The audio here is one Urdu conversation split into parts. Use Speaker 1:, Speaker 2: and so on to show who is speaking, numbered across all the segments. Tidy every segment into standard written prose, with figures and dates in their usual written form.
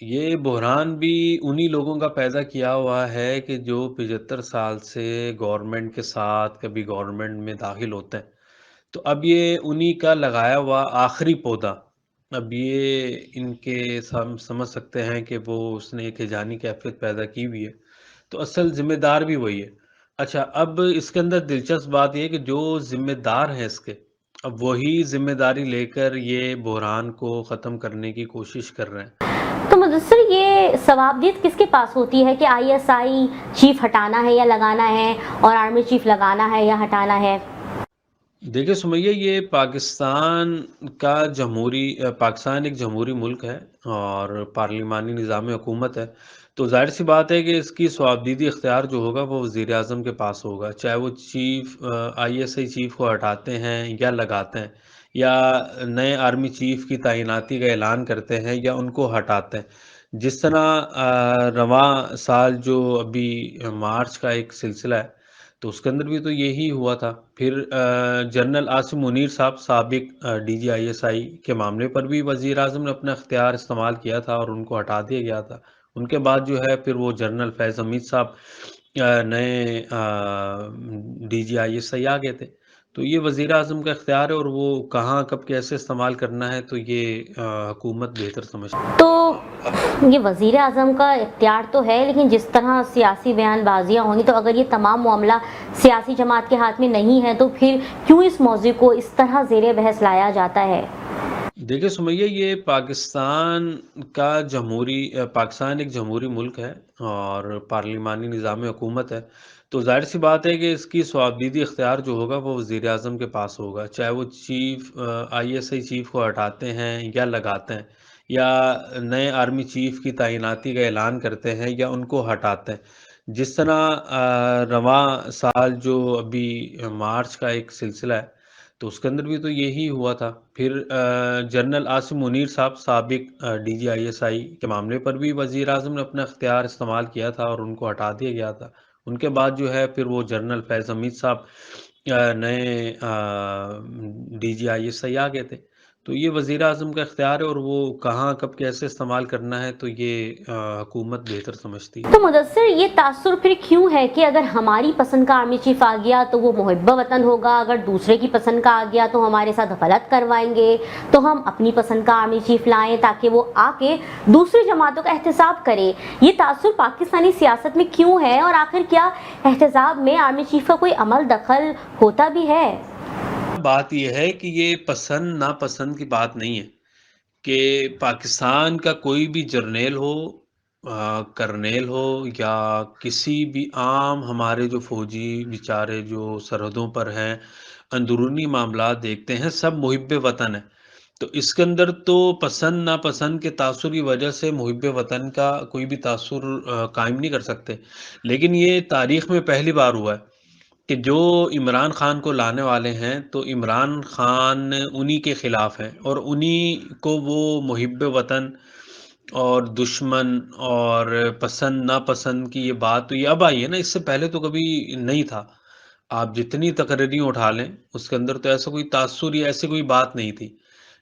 Speaker 1: یہ بحران بھی انہی لوگوں کا پیدا کیا ہوا ہے کہ جو 75 سال سے گورنمنٹ کے ساتھ کبھی گورنمنٹ میں داخل ہوتے ہیں، تو اب یہ انہی کا لگایا ہوا آخری پودا، اب یہ ان کے ہم سمجھ سکتے ہیں کہ وہ اس نے ایک ہیجانی کیفیت پیدا کی ہوئی ہے، تو اصل ذمہ دار بھی وہی ہے۔ اچھا، اب اس کے اندر دلچسپ بات یہ ہے کہ جو ذمہ دار ہیں اس کے، اب وہی ذمہ داری لے کر یہ بحران کو ختم کرنے کی کوشش کر رہے ہیں۔
Speaker 2: تو مدثر، یہ ثوابدید کس کے پاس ہوتی ہے کہ آئی ایس آئی چیف ہٹانا ہے یا لگانا ہے، اور آرمی چیف لگانا ہے یا ہٹانا ہے؟
Speaker 1: دیکھیں سمیہ، یہ پاکستان ایک جمہوری ملک ہے اور پارلیمانی نظام حکومت ہے، تو ظاہر سی بات ہے کہ اس کی صوابدیدی اختیار جو ہوگا وہ وزیر اعظم کے پاس ہوگا، چاہے وہ آئی ایس آئی چیف کو ہٹاتے ہیں یا لگاتے ہیں، یا نئے آرمی چیف کی تعیناتی کا اعلان کرتے ہیں یا ان کو ہٹاتے ہیں۔ جس طرح رواں سال جو ابھی مارچ کا ایک سلسلہ ہے، تو اس کے اندر بھی تو یہی ہوا تھا۔ پھر جنرل عاصم منیر صاحب، سابق D G I S I کے معاملے پر بھی وزیر اعظم نے اپنا اختیار استعمال کیا تھا اور ان کو ہٹا دیا گیا تھا۔ ان کے بعد جو ہے پھر وہ جنرل فیض حمید صاحب نئے D G I S I آ گئے تھے۔ تو یہ وزیر اعظم کا اختیار ہے، اور وہ کہاں کب کیسے استعمال کرنا ہے تو یہ حکومت بہتر سمجھتی ہے۔
Speaker 2: تو یہ وزیر اعظم کا اختیار تو ہے، لیکن جس طرح سیاسی بیان بازیاں ہوں گی، تو اگر یہ تمام معاملہ سیاسی جماعت کے ہاتھ میں نہیں ہے تو پھر کیوں اس موضوع کو اس طرح زیر بحث لایا جاتا ہے؟
Speaker 1: دیکھیں سمیہ، یہ پاکستان ایک جمہوری ملک ہے اور پارلیمانی نظام حکومت ہے، تو ظاہر سی بات ہے کہ اس کی صوابدیدی اختیار جو ہوگا وہ وزیر اعظم کے پاس ہوگا، چاہے وہ آئی ایس آئی چیف کو ہٹاتے ہیں یا لگاتے ہیں، یا نئے آرمی چیف کی تعیناتی کا اعلان کرتے ہیں یا ان کو ہٹاتے ہیں۔ جس طرح رواں سال جو ابھی مارچ کا ایک سلسلہ ہے، تو اس کے اندر بھی تو یہی ہوا تھا۔ پھر جنرل عاصم منیر صاحب، سابق D G I S I کے معاملے پر بھی وزیر اعظم نے اپنا اختیار استعمال کیا تھا اور ان کو ہٹا دیا گیا تھا۔ ان کے بعد جو ہے پھر وہ جنرل فیض حمید صاحب نئے D G I S I آ گئے تھے۔ تو یہ وزیر اعظم کا اختیار ہے، اور وہ کہاں کب کیسے استعمال کرنا ہے تو یہ حکومت بہتر سمجھتی ہے۔
Speaker 2: تو مدثر، یہ تاثر پھر کیوں ہے کہ اگر ہماری پسند کا آرمی چیف آ گیا تو وہ محب وطن ہوگا، اگر دوسرے کی پسند کا آ گیا تو ہمارے ساتھ غلط کروائیں گے، تو ہم اپنی پسند کا آرمی چیف لائیں تاکہ وہ آ کے دوسری جماعتوں کا احتساب کرے؟ یہ تاثر پاکستانی سیاست میں کیوں ہے، اور آخر کیا احتساب میں آرمی چیف کا کوئی عمل دخل ہوتا بھی ہے؟
Speaker 1: بات یہ ہے کہ یہ پسند ناپسند کی بات نہیں ہے کہ پاکستان کا کوئی بھی جرنیل ہو، کرنیل ہو، یا کسی بھی عام ہمارے جو فوجی بیچارے جو سرحدوں پر ہیں، اندرونی معاملات دیکھتے ہیں، سب محب وطن ہیں۔ تو اس کے اندر تو پسند ناپسند کے تاثر کی وجہ سے محب وطن کا کوئی بھی تاثر قائم نہیں کر سکتے، لیکن یہ تاریخ میں پہلی بار ہوا ہے کہ جو عمران خان کو لانے والے ہیں تو عمران خان انہی کے خلاف ہیں، اور انہی کو وہ محب وطن اور دشمن اور پسند ناپسند کی یہ بات تو یہ اب آئی ہے نا، اس سے پہلے تو کبھی نہیں تھا۔ آپ جتنی تقریریاں اٹھا لیں اس کے اندر تو ایسا کوئی تاثر یا ایسی کوئی بات نہیں تھی،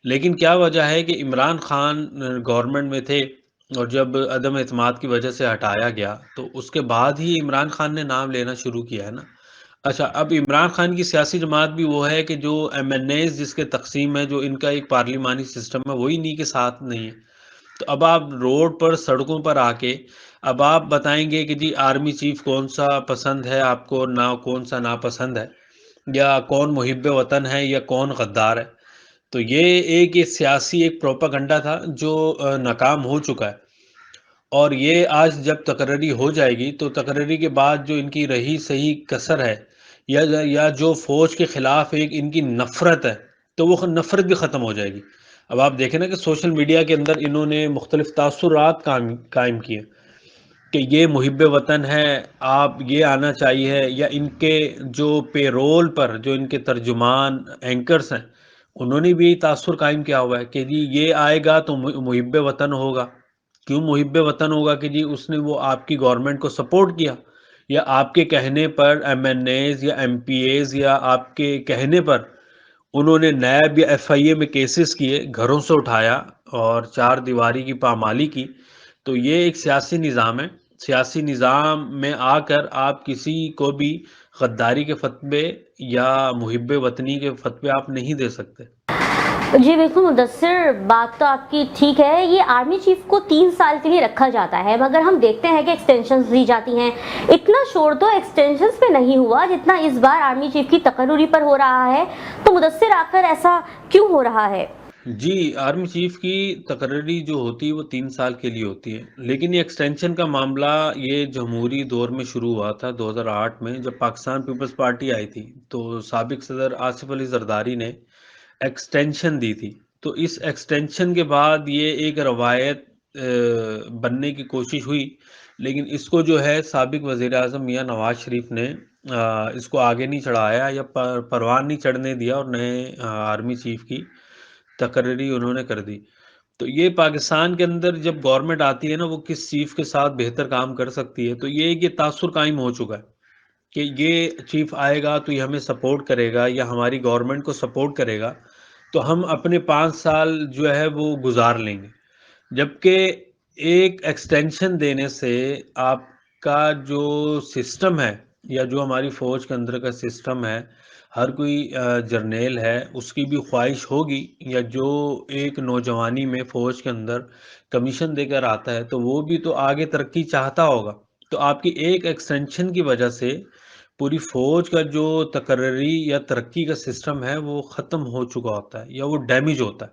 Speaker 1: لیکن کیا وجہ ہے کہ عمران خان گورنمنٹ میں تھے، اور جب عدم اعتماد کی وجہ سے ہٹایا گیا تو اس کے بعد ہی عمران خان نے نام لینا شروع کیا ہے نا۔ اچھا، اب عمران خان کی سیاسی جماعت بھی وہ ہے کہ جو ایم این ایز جس کے تقسیم ہے، جو ان کا ایک پارلیمانی سسٹم ہے، وہی نہیں کے ساتھ نہیں ہے۔ تو اب آپ روڈ پر، سڑکوں پر آ کے اب آپ بتائیں گے کہ جی آرمی چیف کون سا پسند ہے آپ کو، کون سا ناپسند ہے، یا کون محب وطن ہے یا کون غدار ہے، تو یہ ایک سیاسی ایک پروپاگنڈا تھا جو ناکام ہو چکا ہے۔ اور یہ آج جب تقرری ہو جائے گی تو تقرری کے بعد جو ان کی رہی صحیح کسر ہے، یا جو فوج کے خلاف ایک ان کی نفرت ہے، تو وہ نفرت بھی ختم ہو جائے گی۔ اب آپ دیکھیں نا کہ سوشل میڈیا کے اندر انہوں نے مختلف تاثرات قائم کیے کہ یہ محب وطن ہے، آپ یہ آنا چاہیے، یا ان کے جو پے رول پر جو ان کے ترجمان اینکرز ہیں، انہوں نے بھی یہی تاثر قائم کیا ہوا ہے کہ جی یہ آئے گا تو محب وطن ہوگا۔ کیوں محب وطن ہوگا؟ کہ جی اس نے وہ آپ کی گورنمنٹ کو سپورٹ کیا، یا آپ کے کہنے پر ایم این ایز یا ایم پی ایز یا آپ کے کہنے پر انہوں نے نیب یا ایف آئی اے میں کیسز کیے، گھروں سے اٹھایا اور چار دیواری کی پامالی کی، تو یہ ایک سیاسی نظام ہے. سیاسی نظام میں آ کر آپ کسی کو بھی غداری کے فتوے یا محب وطنی کے فتوے آپ نہیں دے سکتے.
Speaker 2: جی بالکل مدثر، بات تو آپ کی ٹھیک ہے. یہ آرمی چیف کو 3 سال کے لیے رکھا جاتا ہے، مگر ہم دیکھتے ہیں کہ ایکسٹینشنز دی جاتی ہیں. اتنا شور تو ایکسٹینشنز پہ نہیں ہوا جتنا اس بار آرمی چیف کی تقرری پر ہو رہا ہے. تو مدثر آخر ایسا کیوں ہو رہا ہے؟
Speaker 1: جی، آرمی چیف کی تقرری جو ہوتی ہے وہ 3 سال کے لیے ہوتی ہے، لیکن یہ ایکسٹینشن کا معاملہ یہ جمہوری دور میں شروع ہوا تھا 2008 میں، جب پاکستان پیپلز پارٹی آئی تھی تو سابق صدر آصف علی زرداری نے ایکسٹینشن دی تھی. تو اس ایکسٹینشن کے بعد یہ ایک روایت بننے کی کوشش ہوئی، لیکن اس کو جو ہے سابق وزیر اعظم میاں نواز شریف نے اس کو آگے نہیں چڑھایا یا پروان نہیں چڑھنے دیا، اور نئے آرمی چیف کی تقرری انہوں نے کر دی. تو یہ پاکستان کے اندر جب گورنمنٹ آتی ہے نا، وہ کس چیف کے ساتھ بہتر کام کر سکتی ہے، تو یہ تاثر قائم ہو چکا ہے کہ یہ چیف آئے گا تو یہ ہمیں سپورٹ کرے گا یا ہماری گورنمنٹ کو سپورٹ کرے گا، تو ہم اپنے 5 سال جو ہے وہ گزار لیں گے. جبکہ ایک ایکسٹینشن دینے سے آپ کا جو سسٹم ہے یا جو ہماری فوج کے اندر کا سسٹم ہے، ہر کوئی جرنیل ہے اس کی بھی خواہش ہوگی، یا جو ایک نوجوانی میں فوج کے اندر کمیشن دے کر آتا ہے تو وہ بھی تو آگے ترقی چاہتا ہوگا. تو آپ کی ایک ایکسٹینشن کی وجہ سے پوری فوج کا جو تقرری یا ترقی کا سسٹم ہے وہ ختم ہو چکا ہوتا ہے یا وہ ڈیمیج ہوتا ہے.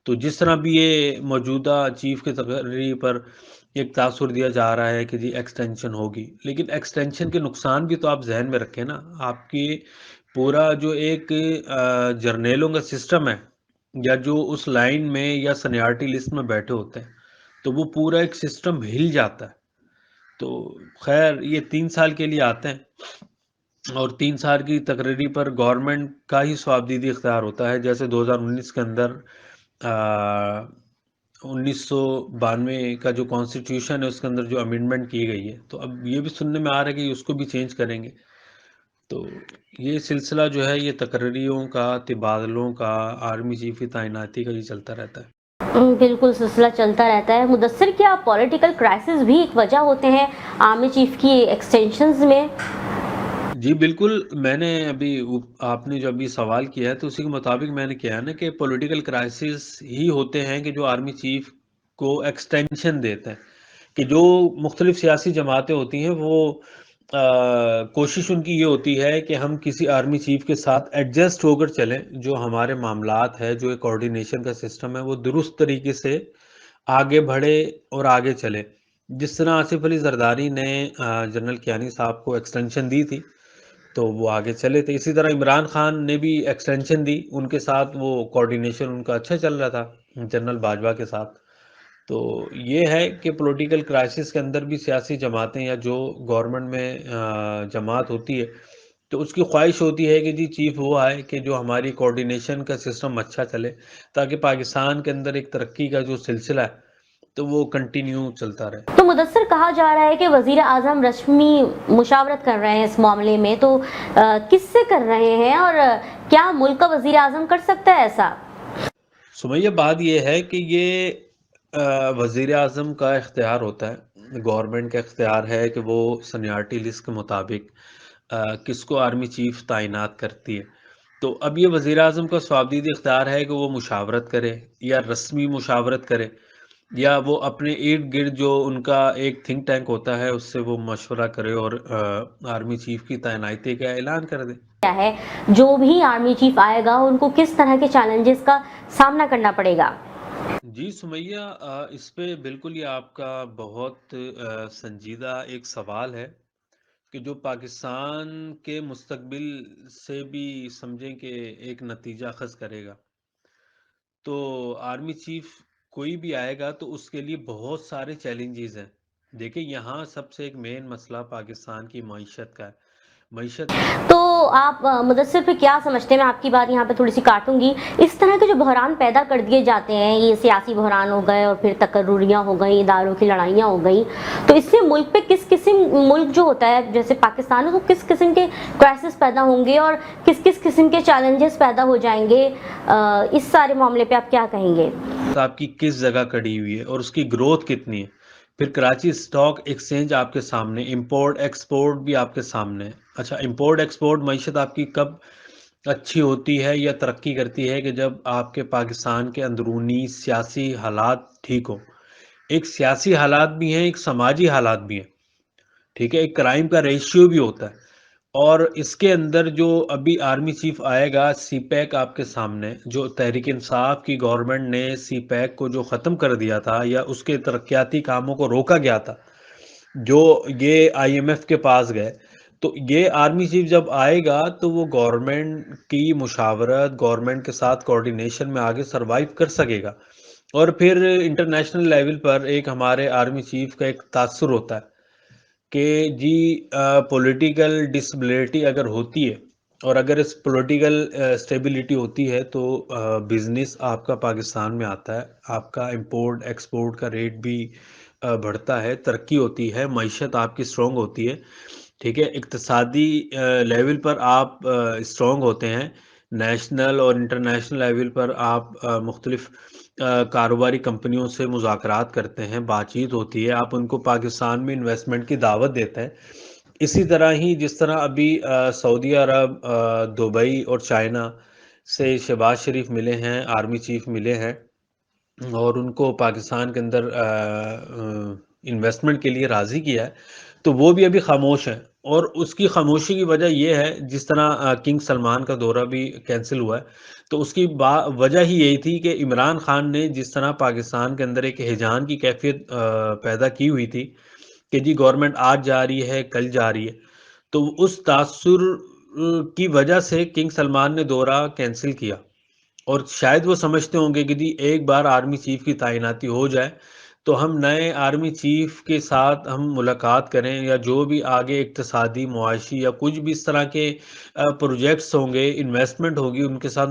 Speaker 1: تو جس طرح بھی یہ موجودہ چیف کی تقرری پر ایک تاثر دیا جا رہا ہے کہ جی ایکسٹینشن ہوگی، لیکن ایکسٹینشن کے نقصان بھی تو آپ ذہن میں رکھیں نا. آپ کی پورا جو ایک جرنیلوں کا سسٹم ہے یا جو اس لائن میں یا سینیارٹی لسٹ میں بیٹھے ہوتے ہیں، تو وہ پورا ایک سسٹم ہل جاتا ہے. تو خیر یہ 3 سال کے لیے آتے ہیں، اور 3 سال کی تقرری پر گورنمنٹ کا ہی صوابدیدی اختیار ہوتا ہے. جیسے 2019 کے اندر 1992 کا جو کانسٹیٹیوشن ہے اس کے اندر جو امینڈمنٹ کی گئی ہے، تو اب یہ بھی سننے میں آ رہا ہے کہ اس کو بھی چینج کریں گے. تو یہ سلسلہ جو ہے یہ تقرریوں کا، تبادلوں کا، آرمی چیف کی تعیناتی کا یہ چلتا رہتا ہے.
Speaker 2: بالکل سلسلہ چلتا رہتا ہے. مدثر، کیا پولیٹیکل کرائسس بھی ایک وجہ ہوتے ہیں آرمی چیف کی ایکسٹینشنز میں؟
Speaker 1: جی بالکل، میں نے ابھی آپ نے جو ابھی سوال کیا ہے تو اسی کے مطابق میں نے کیا ہے نا کہ پولیٹیکل کرائسس ہی ہوتے ہیں کہ جو آرمی چیف کو ایکسٹینشن دیتے ہیں. کہ جو مختلف سیاسی جماعتیں ہوتی ہیں وہ کوشش ان کی یہ ہوتی ہے کہ ہم کسی آرمی چیف کے ساتھ ایڈجسٹ ہو کر چلیں، جو ہمارے معاملات ہے، جو ایک کوارڈینیشن کا سسٹم ہے وہ درست طریقے سے آگے بڑھے اور آگے چلے. جس طرح آصف علی زرداری نے جنرل کیانی صاحب کو ایکسٹینشن دی تھی تو وہ آگے چلے تھے، اسی طرح عمران خان نے بھی ایکسٹینشن دی، ان کے ساتھ وہ کوارڈینیشن ان کا اچھا چل رہا تھا جنرل باجوہ کے ساتھ. تو یہ ہے کہ پولیٹیکل کرائسس کے اندر بھی سیاسی جماعتیں یا جو گورنمنٹ میں جماعت ہوتی ہے تو اس کی خواہش ہوتی ہے کہ جی چیف وہ آئے کہ جو ہماری کوارڈینیشن کا سسٹم اچھا چلے، تاکہ پاکستان کے اندر ایک ترقی کا جو سلسلہ ہے تو وہ کنٹینیو چلتا رہے.
Speaker 2: تو مدثر، کہا جا رہا ہے کہ وزیر اعظم رسمی مشاورت کر رہے ہیں اس معاملے میں، تو کس سے کر رہے ہیں اور کیا ملک کا وزیر اعظم کر سکتا ہے ایسا؟
Speaker 1: سمیہ، بات یہ ہے کہ یہ وزیر اعظم کا اختیار ہوتا ہے، گورنمنٹ کا اختیار ہے کہ وہ سینیارٹی لسٹ کے مطابق کس کو آرمی چیف تعینات کرتی ہے. تو اب یہ وزیر اعظم کا صوابدیدی اختیار ہے کہ وہ مشاورت کرے یا رسمی مشاورت کرے، یا وہ اپنے ارد گرد جو ان کا ایک تھنک ٹینک ہوتا ہے اس سے وہ مشورہ کرے اور آرمی چیف کی تعیناتی کا اعلان کر دے.
Speaker 2: کیا ہے جو بھی آرمی چیف آئے گا ان کو کس طرح کے چیلنجز کا سامنا کرنا پڑے گا؟
Speaker 1: جی سمیہ، اس پہ بالکل یہ آپ کا بہت سنجیدہ ایک سوال ہے کہ جو پاکستان کے مستقبل سے بھی سمجھیں کہ ایک نتیجہ اخذ کرے گا. تو آرمی چیف کوئی بھی آئے گا تو اس کے لیے بہت سارے چیلنجز ہیں. دیکھیں یہاں سب سے ایک مین مسئلہ پاکستان کی معیشت کا ہے. معیشت
Speaker 2: تو آپ مدثر پہ کیا سمجھتے ہیں؟ میں آپ کی بات یہاں پہ تھوڑی سی کاٹوں گی. اس طرح کے جو بحران پیدا کر دیے جاتے ہیں، یہ سیاسی بحران ہو گئے اور پھر تقرریاں ہو گئیں، اداروں کی لڑائیاں ہو گئیں، تو اس سے ملک پہ کس قسم، ملک جو ہوتا ہے جیسے پاکستان ہے، تو کس قسم کے کرائسس پیدا ہوں گے اور کس کس قسم کے چیلنجز پیدا ہو جائیں گے؟ اس سارے معاملے پہ آپ کیا کہیں گے؟
Speaker 1: آپ کی کس جگہ کڑی ہوئی ہے اور اس کی گروتھ کتنی ہے. پھر کراچی اسٹاک ایکسچینج آپ کے سامنے، امپورٹ ایکسپورٹ بھی آپ کے سامنے. اچھا، امپورٹ ایکسپورٹ معیشت آپ کی کب اچھی ہوتی ہے یا ترقی کرتی ہے؟ کہ جب آپ کے پاکستان کے اندرونی سیاسی حالات ٹھیک ہوں. ایک سیاسی حالات بھی ہیں، ایک سماجی حالات بھی ہیں، ٹھیک ہے، ایک کرائم کا ریشیو بھی ہوتا ہے. اور اس کے اندر جو ابھی آرمی چیف آئے گا، سی پیک آپ کے سامنے، جو تحریک انصاف کی گورنمنٹ نے سی پیک کو جو ختم کر دیا تھا یا اس کے ترقیاتی کاموں کو روکا گیا تھا، جو یہ آئی ایم ایف کے پاس گئے، تو یہ آرمی چیف جب آئے گا تو وہ گورنمنٹ کی مشاورت، گورنمنٹ کے ساتھ کوارڈینیشن میں آگے سروائیو کر سکے گا. اور پھر انٹرنیشنل لیول پر ایک ہمارے آرمی چیف کا ایک تاثر ہوتا ہے کہ جی پولیٹیکل ڈسبلٹی اگر ہوتی ہے اور اگر اس پولیٹیکل اسٹیبلٹی ہوتی ہے تو بزنس آپ کا پاکستان میں آتا ہے، آپ کا امپورٹ ایکسپورٹ کا ریٹ بھی بڑھتا ہے، ترقی ہوتی ہے، معیشت آپ کی اسٹرانگ ہوتی ہے، ٹھیک ہے. اقتصادی لیول پر آپ اسٹرانگ ہوتے ہیں، نیشنل اور انٹرنیشنل لیول پر آپ مختلف کاروباری کمپنیوں سے مذاکرات کرتے ہیں، بات چیت ہوتی ہے، آپ ان کو پاکستان میں انویسٹمنٹ کی دعوت دیتے ہیں. اسی طرح ہی جس طرح ابھی سعودی عرب، دبئی اور چائنا سے شہباز شریف ملے ہیں، آرمی چیف ملے ہیں اور ان کو پاکستان کے اندر انویسٹمنٹ کے لیے راضی کیا ہے، تو وہ بھی ابھی خاموش ہیں. اور اس کی خاموشی کی وجہ یہ ہے، جس طرح کنگ سلمان کا دورہ بھی کینسل ہوا ہے، تو اس کی وجہ ہی یہی تھی کہ عمران خان نے جس طرح پاکستان کے اندر ایک ہیجان کی کیفیت پیدا کی ہوئی تھی کہ جی گورنمنٹ آج جا رہی ہے، کل جا رہی ہے، تو اس تاثر کی وجہ سے کنگ سلمان نے دورہ کینسل کیا. اور شاید وہ سمجھتے ہوں گے کہ جی ایک بار آرمی چیف کی تعیناتی ہو جائے تو ہم نئے آرمی چیف کے ساتھ ہم ملاقات کریں یا جو بھی آگے اقتصادی، معاشی یا کچھ بھی اس طرح کے پروجیکٹس ہوں گے، انویسٹمنٹ ہوگی، ان کے ساتھ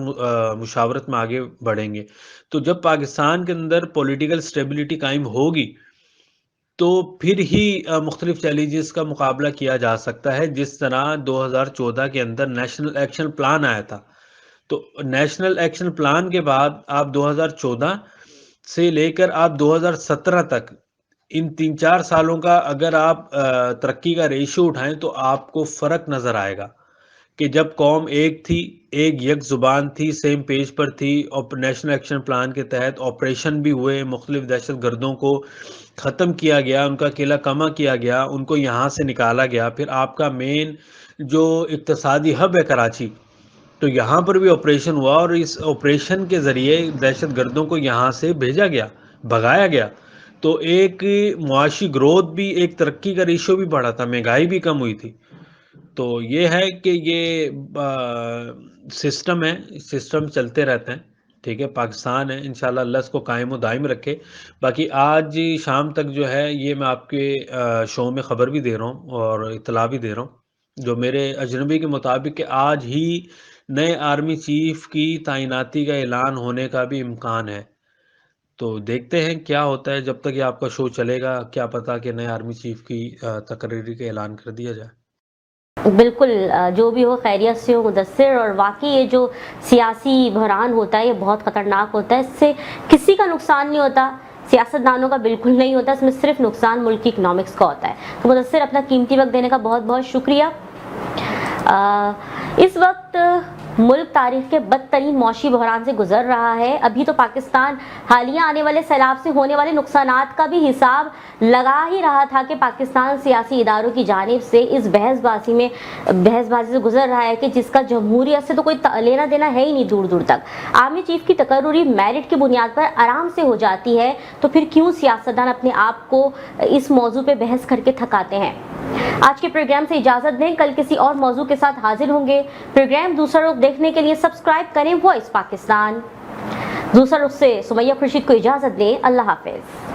Speaker 1: مشاورت میں آگے بڑھیں گے. تو جب پاکستان کے اندر پولیٹیکل سٹیبلٹی قائم ہوگی تو پھر ہی مختلف چیلنجز کا مقابلہ کیا جا سکتا ہے. جس طرح 2014 کے اندر نیشنل ایکشن پلان آیا تھا، تو نیشنل ایکشن پلان کے بعد آپ 2014 سے لے کر آپ 2017 تک ان 3-4 سالوں کا اگر آپ ترقی کا ریشو اٹھائیں تو آپ کو فرق نظر آئے گا کہ جب قوم ایک تھی، ایک یک زبان تھی، سیم پیج پر تھی، اور نیشنل ایکشن پلان کے تحت آپریشن بھی ہوئے، مختلف دہشت گردوں کو ختم کیا گیا، ان کا قلعہ کما کیا گیا، ان کو یہاں سے نکالا گیا. پھر آپ کا مین جو اقتصادی ہب ہے کراچی، تو یہاں پر بھی آپریشن ہوا اور اس آپریشن کے ذریعے دہشت گردوں کو یہاں سے بھیجا گیا، بھگایا گیا. تو ایک معاشی گروتھ بھی، ایک ترقی کا ریشو بھی بڑھا تھا، مہنگائی بھی کم ہوئی تھی. تو یہ ہے کہ یہ سسٹم ہے، سسٹم چلتے رہتے ہیں، ٹھیک ہے. پاکستان ہے، انشاءاللہ اللہ اس کو قائم و دائم رکھے. باقی آج شام تک جو ہے یہ میں آپ کے شو میں خبر بھی دے رہا ہوں اور اطلاع بھی دے رہا ہوں، جو میرے اجنبی کے مطابق کہ آج ہی نئے آرمی چیف کی تعیناتی کا اعلان ہونے کا بھی امکان ہے. تو دیکھتے ہیں کیا ہوتا ہے. جب تک یہ آپ کا شو چلے گا کیا پتا کہ نئے آرمی چیف کی تقرری کا اعلان کر دیا جائے.
Speaker 2: بالکل، جو بھی ہو خیریت سے ہو مدثر. اور واقعی یہ جو سیاسی بحران ہوتا ہے یہ بہت خطرناک ہوتا ہے، اس سے کسی کا نقصان نہیں ہوتا، سیاستدانوں کا بالکل نہیں ہوتا، اس میں صرف نقصان ملک کی اکنامکس کا ہوتا ہے. تو مدثر اپنا قیمتی وقت دینے کا بہت بہت شکریہ. اس وقت ملک تاریخ کے بدترین معاشی بحران سے گزر رہا ہے. ابھی تو پاکستان حالیہ آنے والے سیلاب سے ہونے والے نقصانات کا بھی حساب لگا ہی رہا تھا کہ پاکستان سیاسی اداروں کی جانب سے اس بحث بازی سے گزر رہا ہے کہ جس کا جمہوریت سے تو کوئی لینا دینا ہے ہی نہیں دور دور تک. آرمی چیف کی تقرری میرٹ کی بنیاد پر آرام سے ہو جاتی ہے، تو پھر کیوں سیاستدان اپنے آپ کو اس موضوع پہ بحث کر کے تھکاتے ہیں. آج کے پروگرام سے اجازت دیں، کل کسی اور موضوع کے ساتھ حاضر ہوں گے. پروگرام دوسرا رخ دیکھنے کے لیے سبسکرائب کریں وائس پاکستان. دوسرا رخ سے سمیہ خورشید کو اجازت دیں. اللہ حافظ.